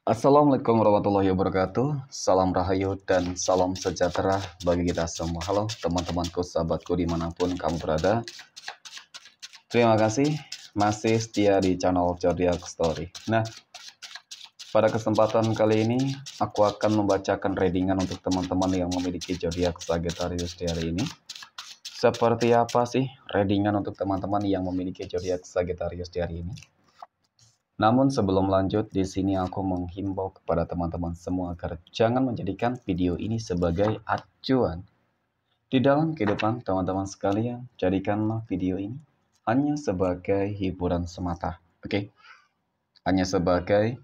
Assalamualaikum warahmatullahi wabarakatuh. Salam rahayu dan salam sejahtera bagi kita semua. Halo teman-temanku, sahabatku dimanapun kamu berada. Terima kasih masih setia di channel Zodiac Story. Nah, pada kesempatan kali ini aku akan membacakan readingan untuk teman-teman yang memiliki zodiak Sagittarius di hari ini. Seperti apa sih readingan untuk teman-teman yang memiliki zodiak Sagittarius di hari ini? Namun sebelum lanjut, di sini aku menghimbau kepada teman-teman semua agar jangan menjadikan video ini sebagai acuan di dalam kehidupan teman-teman sekalian. Jadikanlah video ini hanya sebagai hiburan semata. Oke? Hanya sebagai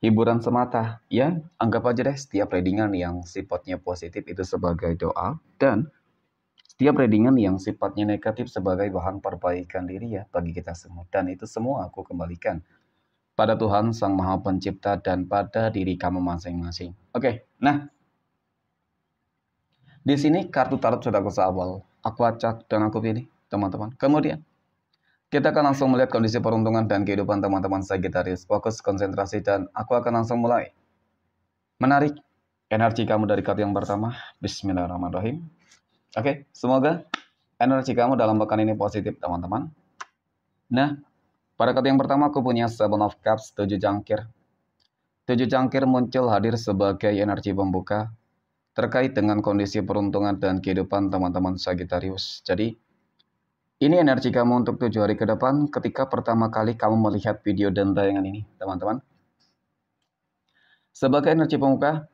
hiburan semata. Ya, anggap aja deh setiap readingan yang sifatnya positif itu sebagai doa, dan setiap readingan yang sifatnya negatif sebagai bahan perbaikan diri ya bagi kita semua. Dan itu semua aku kembalikan pada Tuhan Sang Maha Pencipta dan pada diri kamu masing-masing. Oke, nah di sini kartu tarot sudah aku sawal, aku acak dan aku pilih teman-teman. Kemudian kita akan langsung melihat kondisi peruntungan dan kehidupan teman-teman Sagittarius. Fokus, konsentrasi, dan aku akan langsung mulai menarik energi kamu dari kartu yang pertama. Bismillahirrahmanirrahim. Oke, semoga energi kamu dalam pekan ini positif teman-teman. Nah, pada kartu yang pertama aku punya Seven of Cups, 7 cangkir. 7 cangkir muncul hadir sebagai energi pembuka terkait dengan kondisi peruntungan dan kehidupan teman-teman Sagittarius. Jadi, ini energi kamu untuk 7 hari ke depan ketika pertama kali kamu melihat video dan tayangan ini, teman-teman. Sebagai energi pembuka,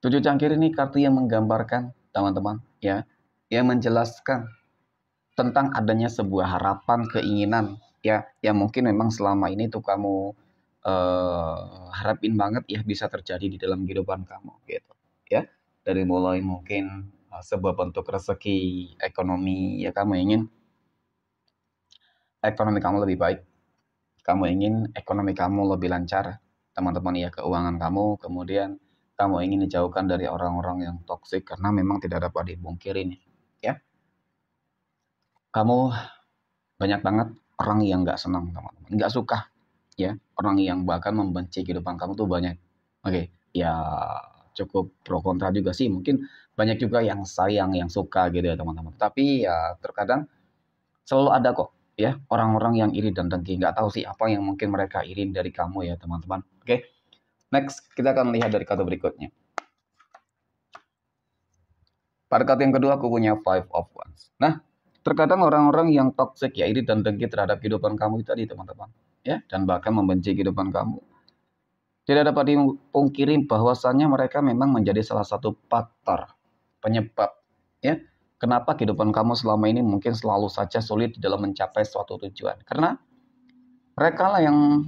7 cangkir ini kartu yang menggambarkan, teman-teman, ya, yang menjelaskan tentang adanya sebuah harapan, keinginan, ya, yang mungkin memang selama ini tuh kamu harapin banget ya bisa terjadi di dalam kehidupan kamu, gitu, ya. Dari mulai mungkin sebuah bentuk rezeki, ekonomi, ya kamu ingin ekonomi kamu lebih baik, kamu ingin ekonomi kamu lebih lancar, teman-teman, ya, keuangan kamu, kemudian kamu ingin dijauhkan dari orang-orang yang toksik karena memang tidak dapat dipungkirin, ya. Kamu banyak banget orang yang nggak senang, teman-teman, nggak suka, ya, orang yang bahkan membenci kehidupan kamu tuh banyak. Oke, ya cukup pro kontra juga sih, mungkin banyak juga yang sayang, yang suka gitu ya teman-teman. Tapi ya terkadang selalu ada kok ya orang-orang yang iri dan dengki. Nggak tahu sih apa yang mungkin mereka iri dari kamu ya teman-teman. Oke, next kita akan lihat dari kartu berikutnya. Pada kartu yang kedua aku punya Five of Wands. Nah, terkadang orang-orang yang toxic ya iri dan dengki terhadap kehidupan kamu itu tadi teman-teman, ya, dan bahkan membenci kehidupan kamu. Tidak dapat dipungkiri bahwasannya mereka memang menjadi salah satu faktor penyebab, ya, kenapa kehidupan kamu selama ini mungkin selalu saja sulit dalam mencapai suatu tujuan. Karena mereka lah yang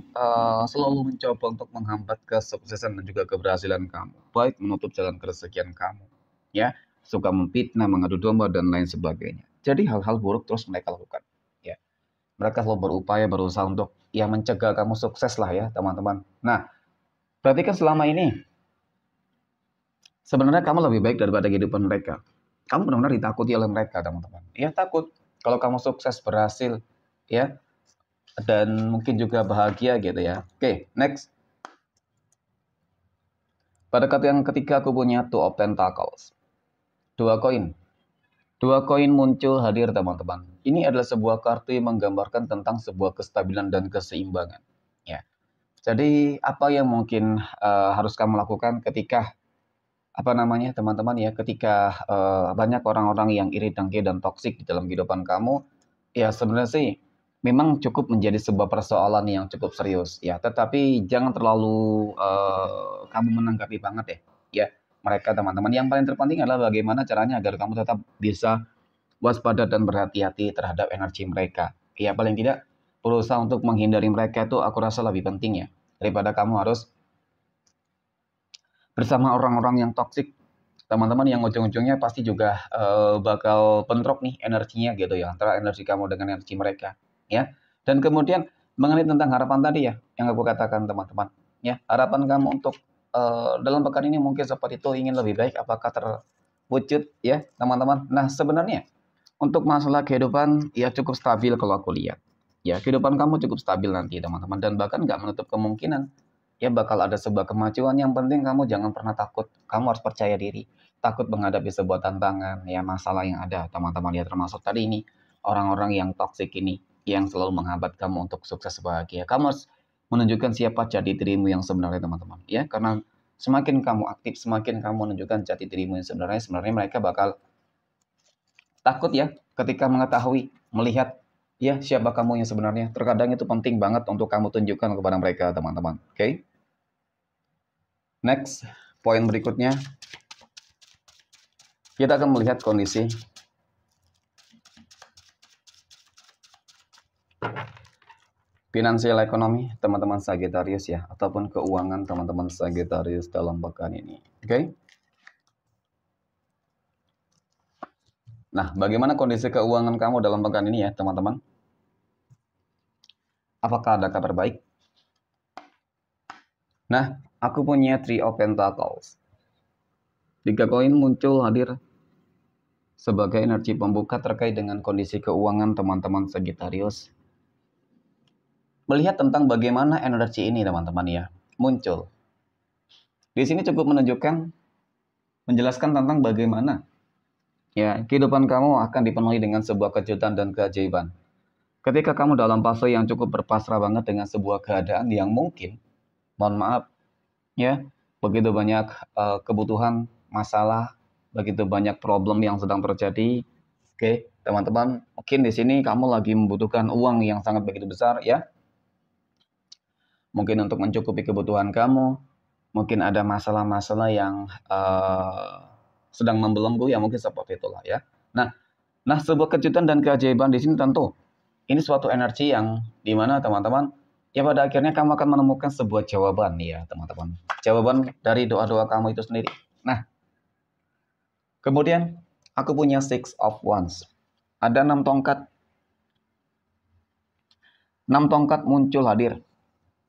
selalu mencoba untuk menghambat kesuksesan dan juga keberhasilan kamu, baik menutup jalan kerezekian kamu, ya, suka memfitnah, mengadu domba dan lain sebagainya. Jadi hal-hal buruk terus mereka lakukan, ya. Mereka selalu berupaya, berusaha untuk ya mencegah kamu sukses lah ya teman-teman. Nah, berarti kan selama ini sebenarnya kamu lebih baik daripada kehidupan mereka. Kamu benar-benar ditakuti oleh mereka, teman-teman. Ya, takut kalau kamu sukses, berhasil, ya, dan mungkin juga bahagia gitu ya. Oke, next. Pada kartu yang ketiga aku punya Two of Pentacles. 2 koin. 2 koin muncul hadir, teman-teman. Ini adalah sebuah kartu yang menggambarkan tentang sebuah kestabilan dan keseimbangan. Ya. Jadi apa yang mungkin harus kamu lakukan ketika teman-teman ya, ketika banyak orang-orang yang iri, dengki, dan toksik di dalam kehidupan kamu, ya sebenarnya sih memang cukup menjadi sebuah persoalan yang cukup serius ya, tetapi jangan terlalu kamu menanggapi banget ya mereka, teman-teman. Yang paling terpenting adalah bagaimana caranya agar kamu tetap bisa waspada dan berhati-hati terhadap energi mereka. Ya, paling tidak berusaha untuk menghindari mereka itu aku rasa lebih penting ya, daripada kamu harus bersama orang-orang yang toksik, teman-teman, yang ujung-ujungnya pasti juga bakal bentrok nih energinya gitu ya, antara energi kamu dengan energi mereka, ya. Dan kemudian mengenai tentang harapan tadi ya, yang aku katakan teman-teman, ya, harapan kamu untuk dalam pekan ini mungkin seperti itu, ingin lebih baik, apakah terwujud ya teman-teman? Nah, sebenarnya untuk masalah kehidupan ya cukup stabil kalau aku lihat, ya, kehidupan kamu cukup stabil nanti teman-teman, dan bahkan nggak menutup kemungkinan ya bakal ada sebuah kemajuan. Yang penting kamu jangan pernah takut, kamu harus percaya diri. Takut menghadapi sebuah tantangan, ya masalah yang ada, teman-teman ya, termasuk tadi ini orang-orang yang toksik ini, yang selalu menghambat kamu untuk sukses bahagia. Kamu harus menunjukkan siapa jati dirimu yang sebenarnya, teman-teman. Ya, karena semakin kamu aktif, semakin kamu menunjukkan jati dirimu yang sebenarnya mereka bakal takut ya ketika mengetahui, melihat ya siapa kamu yang sebenarnya. Terkadang itu penting banget untuk kamu tunjukkan kepada mereka, teman-teman. Oke. Next, poin berikutnya. Kita akan melihat kondisi finansial ekonomi teman-teman Sagittarius ya, ataupun keuangan teman-teman Sagittarius dalam pekan ini. Oke. Nah, bagaimana kondisi keuangan kamu dalam pekan ini ya, teman-teman? Apakah ada kabar baik? Nah, aku punya Three of Pentacles. 3 koin muncul hadir sebagai energi pembuka terkait dengan kondisi keuangan teman-teman Sagittarius. Melihat tentang bagaimana energi ini teman-teman ya muncul. Di sini cukup menunjukkan, menjelaskan tentang bagaimana ya kehidupan kamu akan dipenuhi dengan sebuah kejutan dan keajaiban. Ketika kamu dalam fase yang cukup berpasrah banget dengan sebuah keadaan yang mungkin, mohon maaf ya, begitu banyak kebutuhan, masalah, begitu banyak problem yang sedang terjadi. Oke, teman-teman, mungkin di sini kamu lagi membutuhkan uang yang sangat begitu besar ya. Mungkin untuk mencukupi kebutuhan kamu, mungkin ada masalah-masalah yang sedang membelenggu ya, mungkin seperti itulah ya. Nah, sebuah kejutan dan keajaiban di sini tentu ini suatu energi yang dimana teman-teman ya pada akhirnya kamu akan menemukan sebuah jawaban ya teman-teman. Jawaban dari doa-doa kamu itu sendiri. Nah, kemudian aku punya Six of Wands. Ada 6 tongkat. 6 tongkat muncul hadir.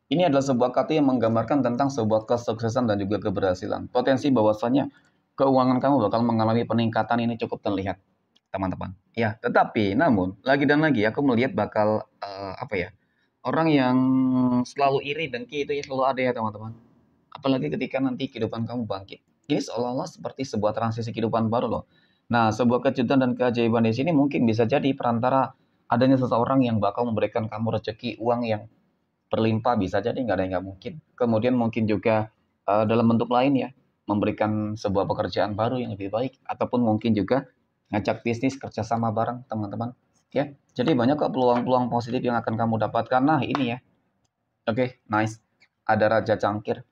Ini adalah sebuah kartu yang menggambarkan tentang sebuah kesuksesan dan juga keberhasilan. Potensi bahwasannya keuangan kamu bakal mengalami peningkatan ini cukup terlihat, teman-teman. Ya, tetapi namun lagi dan lagi aku melihat bakal orang yang selalu iri, dengki itu ya selalu ada ya, teman-teman. Apalagi ketika nanti kehidupan kamu bangkit. Ini seolah-olah seperti sebuah transisi kehidupan baru loh. Nah, sebuah kejutan dan keajaiban di sini mungkin bisa jadi perantara adanya seseorang yang bakal memberikan kamu rezeki uang yang berlimpah, bisa jadi, nggak ada yang nggak mungkin. Kemudian mungkin juga dalam bentuk lain ya, memberikan sebuah pekerjaan baru yang lebih baik, ataupun mungkin juga ngajak bisnis kerjasama bareng teman-teman ya. Jadi banyak kok peluang-peluang positif yang akan kamu dapatkan. Nah ini ya, oke, nice. Ada Raja Cangkir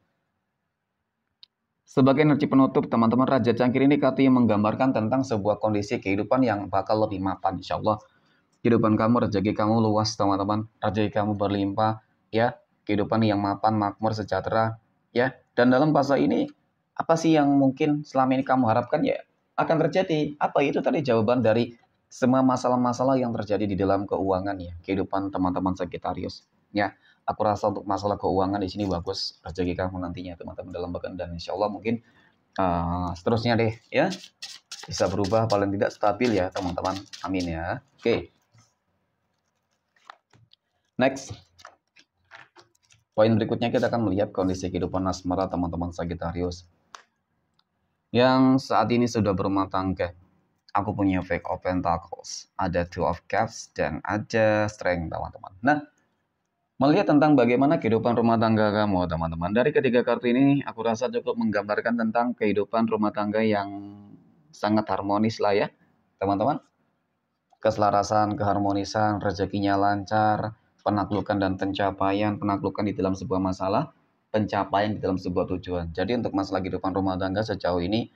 sebagai energi penutup, teman-teman. Raja Cangkir ini kartu yang menggambarkan tentang sebuah kondisi kehidupan yang bakal lebih mapan, insya Allah. Kehidupan kamu, rezeki kamu luas, teman-teman. Rezeki kamu berlimpah, ya. Kehidupan yang mapan, makmur, sejahtera, ya. Dan dalam fase ini, apa sih yang mungkin selama ini kamu harapkan ya akan terjadi? Apa itu tadi jawaban dari semua masalah-masalah yang terjadi di dalam keuangan ya, kehidupan teman-teman Sagittarius. Ya, aku rasa untuk masalah keuangan di sini bagus rezeki kamu nantinya, teman-teman, dalam bahkan, dan insya Allah mungkin seterusnya deh, ya. Bisa berubah, paling tidak stabil ya, teman-teman. Amin ya. Oke. Next, poin berikutnya kita akan melihat kondisi kehidupan asmara teman-teman Sagittarius yang saat ini sudah berumah tangga. Aku punya Five of Pentacles, ada Two of Cups, dan ada Strength, teman-teman. Nah, melihat tentang bagaimana kehidupan rumah tangga kamu, teman-teman. Dari ketiga kartu ini, aku rasa cukup menggambarkan tentang kehidupan rumah tangga yang sangat harmonis lah ya, teman-teman. Keselarasan, keharmonisan, rezekinya lancar, penaklukan dan pencapaian, penaklukan di dalam sebuah masalah, pencapaian di dalam sebuah tujuan. Jadi untuk masalah kehidupan rumah tangga sejauh ini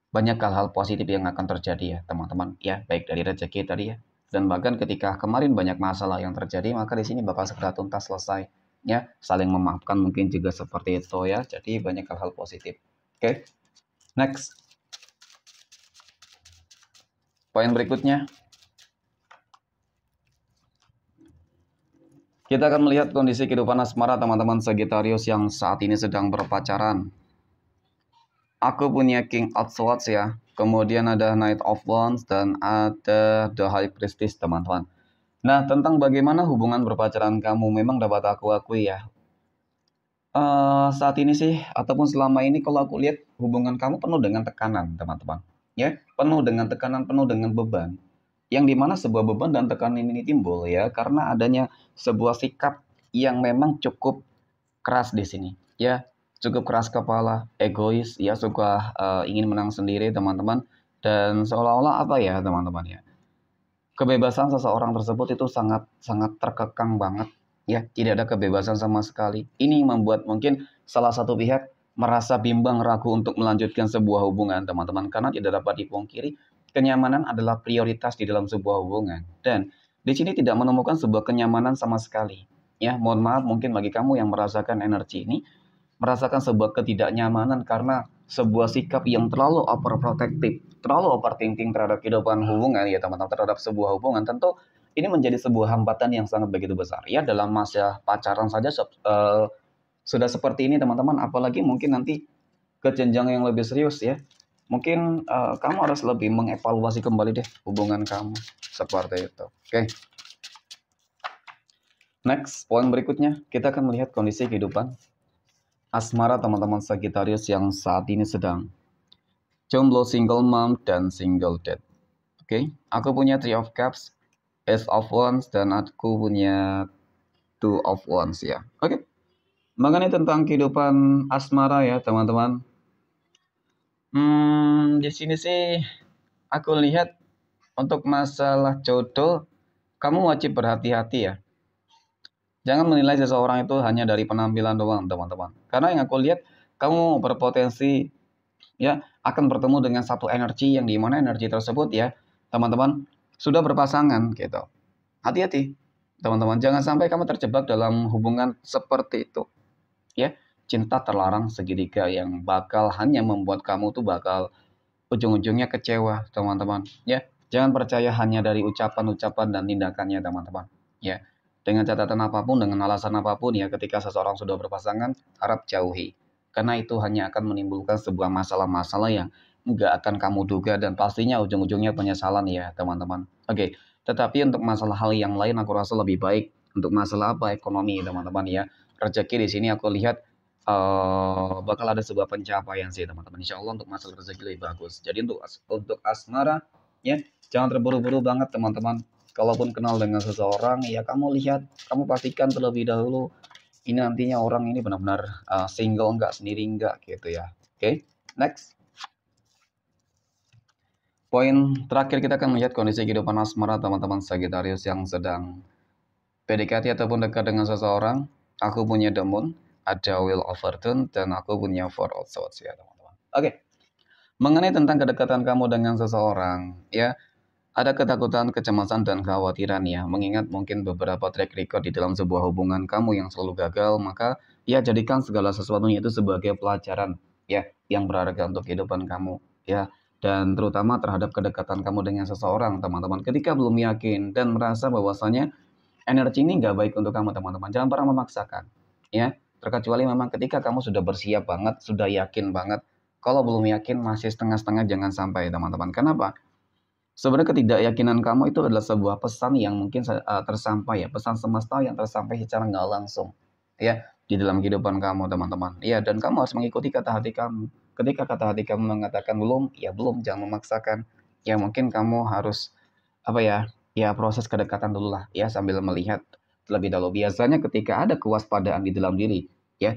banyak hal-hal positif yang akan terjadi ya, teman-teman. Ya, baik dari rezeki tadi ya. Dan bahkan ketika kemarin banyak masalah yang terjadi, maka di sini bakal segera tuntas, selesai. Ya, saling memaafkan mungkin juga seperti itu ya. Jadi banyak hal-hal positif. Oke. Next. Poin berikutnya, kita akan melihat kondisi kehidupan asmara teman-teman Sagittarius yang saat ini sedang berpacaran. Aku punya King of Swords ya. Kemudian ada Knight of Wands dan ada The High Priestess, teman-teman. Nah, tentang bagaimana hubungan berpacaran kamu memang dapat aku akui ya. Saat ini sih, ataupun selama ini kalau aku lihat hubungan kamu penuh dengan tekanan, teman-teman. Ya, penuh dengan tekanan, penuh dengan beban. Yang dimana sebuah beban dan tekanan ini timbul ya karena adanya sebuah sikap yang memang cukup keras di sini. Ya, cukup keras kepala, egois, ya suka ingin menang sendiri, teman-teman. Dan seolah-olah apa ya, teman-teman ya? Kebebasan seseorang tersebut itu sangat sangat terkekang banget, ya, tidak ada kebebasan sama sekali. Ini membuat mungkin salah satu pihak merasa bimbang, ragu untuk melanjutkan sebuah hubungan, teman-teman, karena tidak dapat dipungkiri kenyamanan adalah prioritas di dalam sebuah hubungan. Dan di sini tidak menemukan sebuah kenyamanan sama sekali. Ya, mohon maaf mungkin bagi kamu yang merasakan energi ini, merasakan sebuah ketidaknyamanan karena sebuah sikap yang terlalu overprotective, terlalu overthinking terhadap kehidupan hubungan ya teman-teman, terhadap sebuah hubungan, tentu ini menjadi sebuah hambatan yang sangat begitu besar ya dalam masa pacaran saja sudah seperti ini teman-teman, apalagi mungkin nanti ke jenjang yang lebih serius ya. Mungkin kamu harus lebih mengevaluasi kembali deh hubungan kamu seperti itu. Oke. Next, poin berikutnya kita akan melihat kondisi kehidupan asmara teman-teman Sagittarius yang saat ini sedang jomblo, single mom, dan single dad. Oke, aku punya Three of Cups, Ace of Wands, dan aku punya Two of Wands ya. Oke, mengenai tentang kehidupan asmara ya teman-teman. Di sini sih aku lihat untuk masalah jodoh, kamu wajib berhati-hati ya. Jangan menilai seseorang itu hanya dari penampilan doang teman-teman. Karena yang aku lihat, kamu berpotensi ya akan bertemu dengan satu energi yang dimana energi tersebut ya teman-teman sudah berpasangan gitu. Hati-hati teman-teman, jangan sampai kamu terjebak dalam hubungan seperti itu ya. Cinta terlarang segitiga yang bakal hanya membuat kamu tuh bakal ujung-ujungnya kecewa teman-teman ya. Jangan percaya hanya dari ucapan-ucapan dan tindakannya teman-teman ya. Dengan catatan apapun, dengan alasan apapun ya, ketika seseorang sudah berpasangan, harap jauhi. Karena itu hanya akan menimbulkan sebuah masalah-masalah yang nggak akan kamu duga dan pastinya ujung-ujungnya penyesalan ya teman-teman. Oke, tetapi untuk masalah hal yang lain aku rasa lebih baik untuk masalah apa ekonomi teman-teman ya. Rezeki di sini aku lihat bakal ada sebuah pencapaian sih teman-teman. Insya Allah untuk masalah rezeki lebih bagus. Jadi untuk asmara ya jangan terburu-buru banget teman-teman. Kalaupun kenal dengan seseorang, ya kamu lihat, kamu pastikan terlebih dahulu ini nantinya orang ini benar-benar single enggak, sendiri enggak gitu ya. Oke, next. Poin terakhir kita akan melihat kondisi kehidupan asmara teman-teman Sagittarius yang sedang PDKT ataupun dekat dengan seseorang. Aku punya The Moon, ada Wheel of Fortune, dan aku punya Four of Swords ya teman-teman. Oke, mengenai tentang kedekatan kamu dengan seseorang, ya ada ketakutan, kecemasan, dan kekhawatiran ya, mengingat mungkin beberapa track record di dalam sebuah hubungan kamu yang selalu gagal, maka ya jadikan segala sesuatunya itu sebagai pelajaran ya, yang berharga untuk kehidupan kamu ya, dan terutama terhadap kedekatan kamu dengan seseorang teman-teman. Ketika belum yakin dan merasa bahwasanya energi ini nggak baik untuk kamu teman-teman, jangan pernah memaksakan ya, terkecuali memang ketika kamu sudah bersiap banget, sudah yakin banget. Kalau belum yakin masih setengah-setengah jangan sampai teman-teman. Kenapa? Sebenarnya ketidakyakinan kamu itu adalah sebuah pesan yang mungkin tersampai ya, pesan semesta yang tersampai secara nggak langsung ya di dalam kehidupan kamu teman-teman. Ya, dan kamu harus mengikuti kata hati kamu. Ketika kata hati kamu mengatakan belum, ya belum, jangan memaksakan. Ya mungkin kamu harus apa ya? Ya proses kedekatan dulu lah ya sambil melihat terlebih dahulu. Biasanya ketika ada kewaspadaan di dalam diri ya,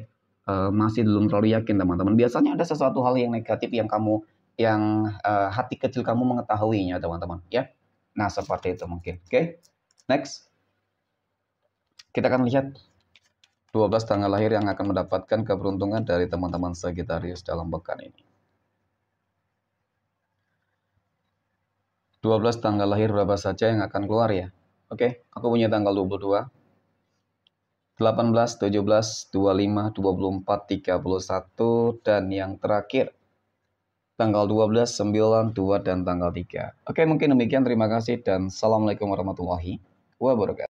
masih belum terlalu yakin teman-teman. Biasanya ada sesuatu hal yang negatif yang hati kecil kamu mengetahuinya teman-teman ya. Nah seperti itu mungkin. Oke, next kita akan lihat 12 tanggal lahir yang akan mendapatkan keberuntungan dari teman-teman Sagittarius dalam pekan ini. 12 tanggal lahir berapa saja yang akan keluar ya. Oke, aku punya tanggal 22, 18, 17, 25, 24, 31, dan yang terakhir tanggal 12, 9, 2, dan tanggal 3. Oke, mungkin demikian. Terima kasih dan assalamualaikum warahmatullahi wabarakatuh.